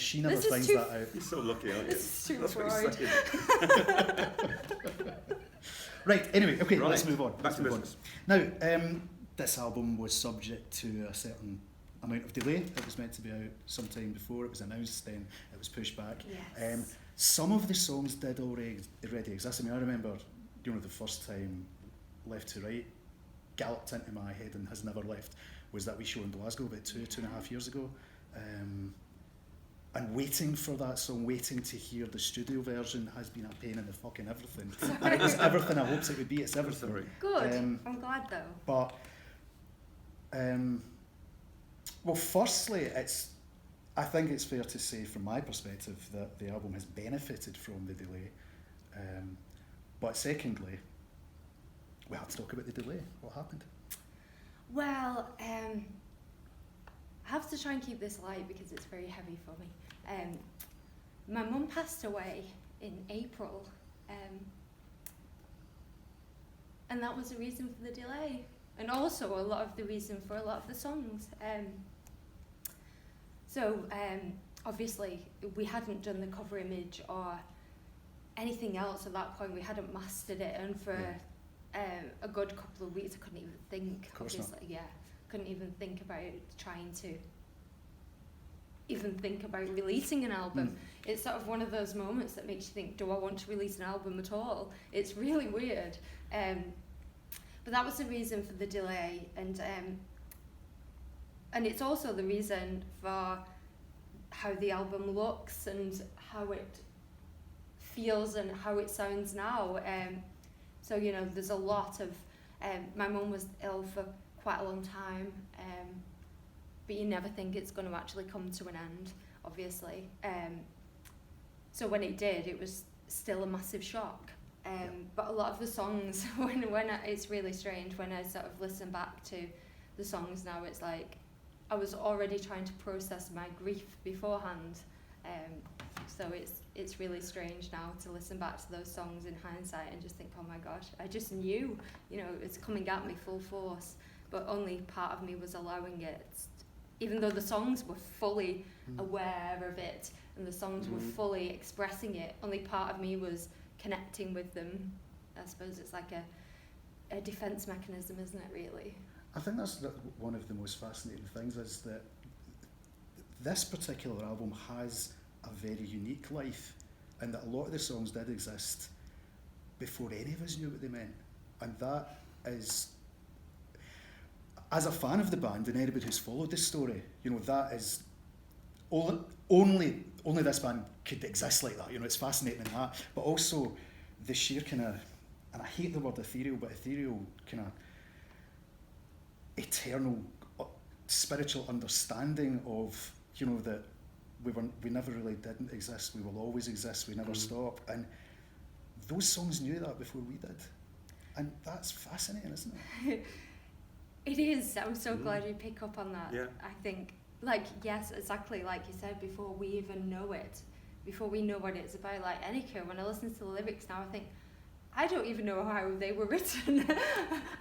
she never finds that out. You're so lucky, aren't you? This is too That's what Freud. he's saying. Right, anyway, okay, Right, let's move on. back to business. Now, this album was subject to a certain amount of delay. It was meant to be out sometime before it was announced, then it was pushed back. Yes. Some of the songs did already exist. I mean, I remember, the first time Left to Right galloped into my head and has never left was that wee show in Glasgow about two and a half years ago. And waiting for that song, waiting to hear the studio version has been a pain in the fucking everything. And it was everything I hoped it would be. It's everything. Sorry. Good. I'm glad though. But, well, firstly, I think it's fair to say from my perspective that the album has benefited from the delay. But secondly, we have to talk about the delay. What happened? Well, I have to try and keep this light because it's very heavy for me. My mum passed away in April, and that was the reason for the delay, and also a lot of the reason for a lot of the songs. So obviously we hadn't done the cover image or anything else at that point. We hadn't mastered it, and for a good couple of weeks I couldn't even think. Couldn't even think about trying to even think about releasing an album. It's sort of one of those moments that makes you think, do I want to release an album at all? It's really weird. But that was the reason for the delay, and it's also the reason for how the album looks and how it feels and how it sounds now. So there's a lot of my mum was ill for quite a long time, but you never think it's going to actually come to an end, obviously. So when it did, it was still a massive shock. But a lot of the songs, it's really strange when I sort of listen back to the songs now, it's like I was already trying to process my grief beforehand. So it's really strange now to listen back to those songs in hindsight and just think, oh my gosh, I just knew, it was coming at me full force, but only part of me was allowing it. Even though the songs were fully aware of it and the songs were fully expressing it, only part of me was connecting with them. I suppose it's like a defense mechanism, isn't it, really? I think that's one of the most fascinating things, is that this particular album has a very unique life, and that a lot of the songs did exist before any of us knew what they meant. And that is, as a fan of the band and anybody who's followed this story, that is only this band could exist like that. It's fascinating in that, but also the sheer kind of, and I hate the word ethereal, but ethereal kind of eternal spiritual understanding of that we never really didn't exist, we will always exist, we never stop, and those songs knew that before we did, and that's fascinating, isn't it? It is. I'm so glad you pick up on that. Yeah. I think, yes, exactly like you said, before we even know it, before we know what it's about, like Enika, when I listen to the lyrics now, I think, I don't even know how they were written.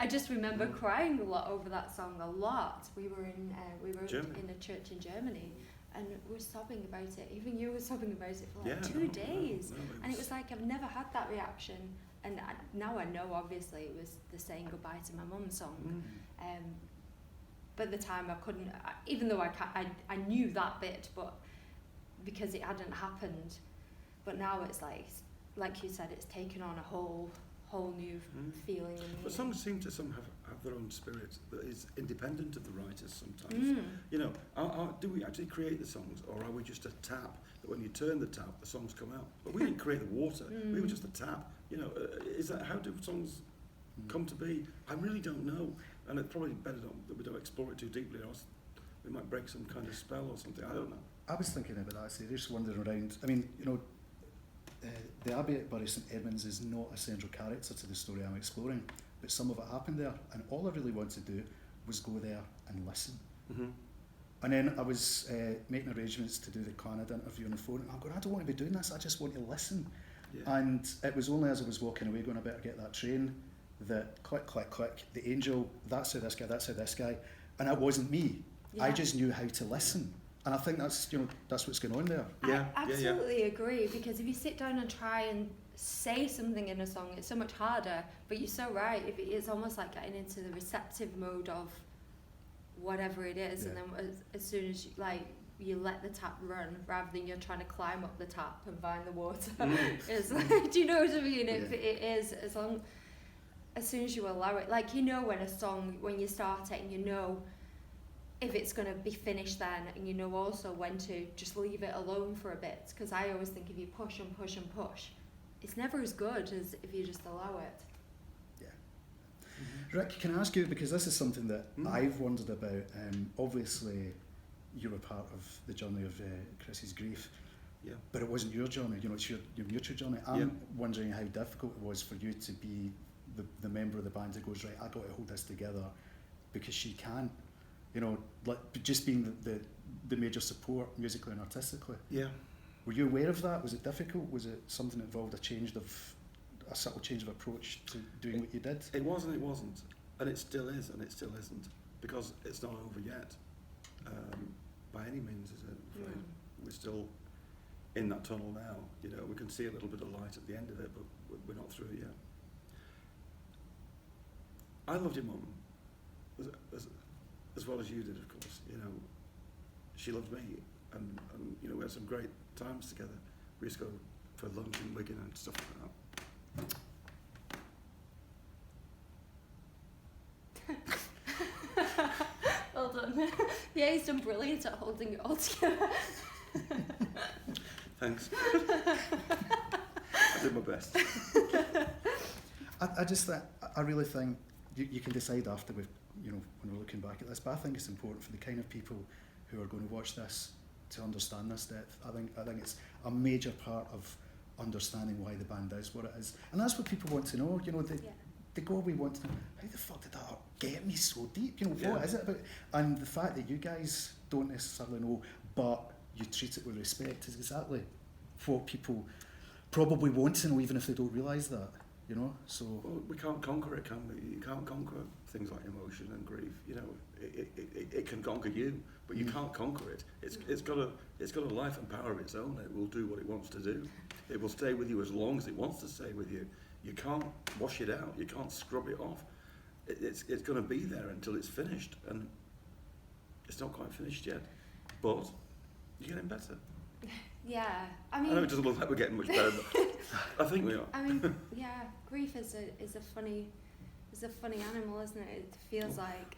I just remember crying a lot over that song, a lot. We were in a church in Germany, and we were sobbing about it. Even you were sobbing about it for 2 days. And it was like, I've never had that reaction. And now I know, obviously, it was the saying goodbye to my mum song. But at the time I couldn't, even though I knew that bit, but because it hadn't happened. But now it's like you said, it's taken on a whole new feeling. But songs seem to have their own spirit that is independent of the writers sometimes. Do we actually create the songs, or are we just a tap that when you turn the tap, the songs come out? But we didn't create the water, we were just a tap. Is that, how do songs come to be? I really don't know, and it's probably better that we don't explore it too deeply, or else we might break some kind of spell or something. I don't know. I was thinking about that, just wandering around. I mean, the Abbey at Bury St Edmunds is not a central character to the story I'm exploring, but some of it happened there, and all I really wanted to do was go there and listen. And then I was making arrangements to do the Canada interview on the phone, and I'm going, I don't want to be doing this, I just want to listen. And it was only as I was walking away going, I better get that train, that click, click, click, the angel, that's how this guy, and it wasn't me. I just knew how to listen. And I think that's what's going on there. Yeah, I absolutely agree, because if you sit down and try and say something in a song, it's so much harder. But you're so right, it's almost like getting into the receptive mode of whatever it is, and then as soon as you let the tap run rather than you're trying to climb up the tap and find the water. It's like, do you know what I mean? It is, as soon as you allow it, like, when a song, when you start it, and if it's going to be finished then, and also when to just leave it alone for a bit, because I always think if you push and push and push, it's never as good as if you just allow it. Rick, can I ask you, because this is something that I've wondered about, obviously you were part of the journey of Chris's grief, but it wasn't your journey, it's your mutual journey. I'm wondering how difficult it was for you to be the member of the band who goes, right, I got to hold this together because she can't, like just being the major support musically and artistically. Yeah. Were you aware of that? Was it difficult? Was it something that involved a subtle change of approach to doing what you did? It was and it wasn't, and it still is and it still isn't, because it's not over yet. By any means, is it? We're still in that tunnel now. We can see a little bit of light at the end of it, but we're not through it yet. I loved your mum as well as you did, of course. She loved me, and we had some great times together. We used to go for lunch in Wigan and stuff like that. Well done. Yeah, he's done brilliant at holding it all together. Thanks. I did my best. I really think you can decide after when we're looking back at this, but I think it's important for the kind of people who are going to watch this to understand this depth. I think it's a major part of understanding why the band is what it is, and that's what people want to know. They go, we want to know, how the fuck did that get me so deep? What is it about? And the fact that you guys don't necessarily know, but you treat it with respect, is exactly what people probably want to know, even if they don't realise that. So well, we can't conquer it, can we? You can't conquer things like emotion and grief. It can conquer you, but you can't conquer it. It's got a life and power of its own. It will do what it wants to do. It will stay with you as long as it wants to stay with you. You can't wash it out. You can't scrub it off. It's going to be there until it's finished, and it's not quite finished yet. But you're getting better. Yeah, I know it doesn't look like we're getting much better, but I think we are. I mean, yeah, grief is a funny animal, isn't it? It feels like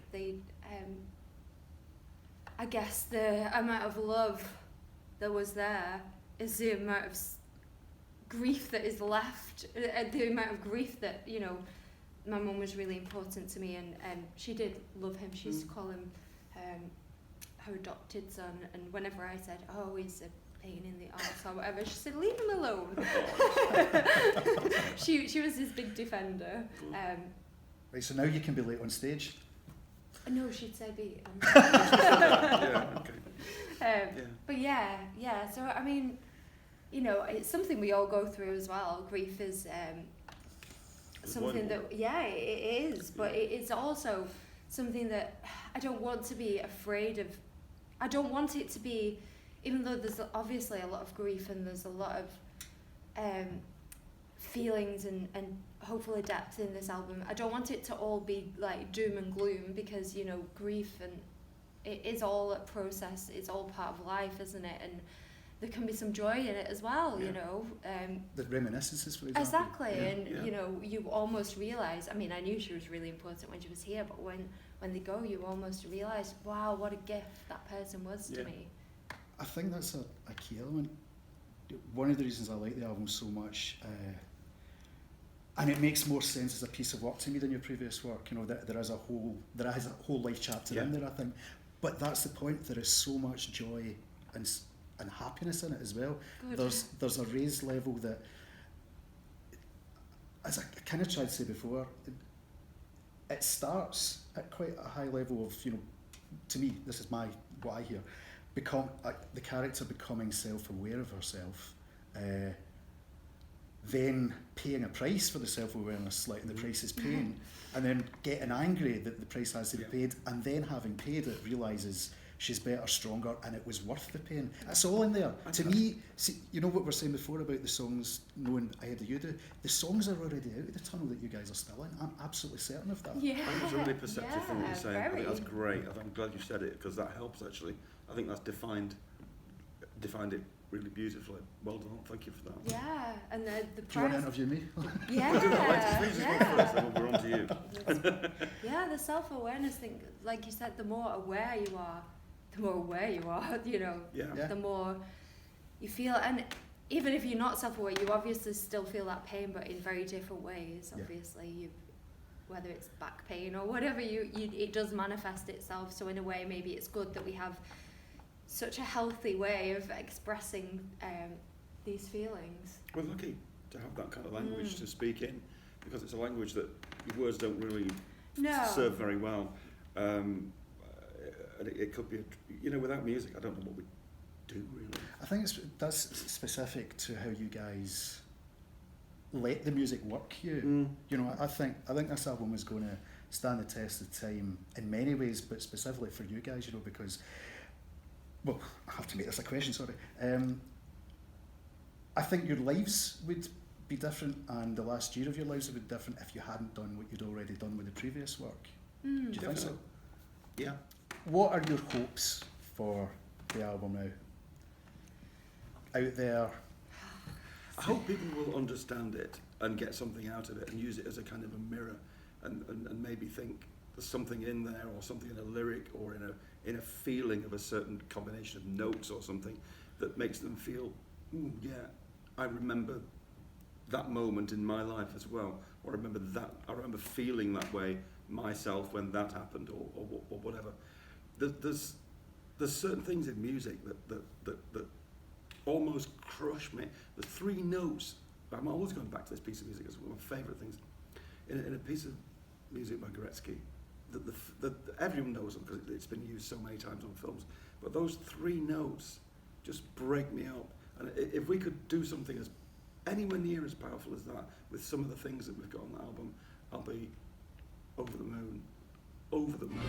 I guess the amount of love that was there is the amount of grief that is left. The amount of grief that my mum was really important to me, and she did love him. She used to call him her adopted son, and whenever I said, "Oh, he's a pain in the arse" or whatever, she said, "Leave him alone." She was his big defender. Right, so now you can be late on stage. No, she'd say be. Yeah, okay. But yeah. So I mean, it's something we all go through as well. Grief is something that it is, but it's also something that I don't want to be afraid of. I don't want it to be. Even though there's obviously a lot of grief and there's a lot of feelings and hopefully depth in this album, I don't want it to all be like doom and gloom, because grief and it is all a process. It's all part of life, isn't it? And there can be some joy in it as well. The reminiscences, for example. Exactly, and you almost realise. I mean, I knew she was really important when she was here, but when they go, you almost realise, wow, what a gift that person was to me. I think that's a key element. One of the reasons I like the album so much, and it makes more sense as a piece of work to me than your previous work. There is a whole life chapter in there, I think. But that's the point. There is so much joy and happiness in it as well. Good. There's a raised level that, as I kind of tried to say before, it starts at quite a high level of, to me, this is what I hear. The character becoming self-aware of herself, then paying a price for the self-awareness, like the price is pain, and then getting angry that the price has to be paid, and then having paid it, realises she's better, stronger, and it was worth the pain. It's all in there. To me, see, you know what we're saying before about the songs knowing ahead of you do? The songs are already out of the tunnel that you guys are still in. I'm absolutely certain of that. Yeah. I think it's a really perceptive thing that you're saying. I very. think that's great. I'm glad you said it, because that helps actually. I think that's defined it really beautifully. Well done. Thank you for that. Yeah, and the Do you want to interview me? Yeah, Please just go first, then we're on to you. yeah, the self-awareness thing, like you said, the more aware you are, you know, Yeah. the more you feel. And even if you're not self-aware, you obviously still feel that pain, but in very different ways. Yeah. Obviously, whether it's back pain or whatever, it does manifest itself. So in a way, maybe it's good that we have such a healthy way of expressing these feelings. We're lucky to have that kind of language to speak in, because it's a language that your words don't really serve very well. And it could be, without music, I don't know what we do really. I think that's specific to how you guys let the music work you. You know, I think this album is going to stand the test of time in many ways, but specifically for you guys, because, well, I have to make this a question, sorry. I think your lives would be different, and the last year of your lives would be different if you hadn't done what you'd already done with the previous work. Do you think so? Yeah. What are your hopes for the album now? Out there? I hope people will understand it and get something out of it and use it as a kind of a mirror, and maybe think there's something in there, or something in a lyric, or in a feeling of a certain combination of notes or something that makes them feel, yeah, I remember that moment in my life as well, or I remember feeling that way myself when that happened, or whatever. There's certain things in music that almost crush me. There's three notes. I'm always going back to this piece of music as one of my favourite things. In a piece of music by Goretzky, that everyone knows them because it's been used so many times on films, but those three notes just break me up. And if we could do something as anywhere near as powerful as that with some of the things that we've got on the album, I'll be over the moon. Over the moon.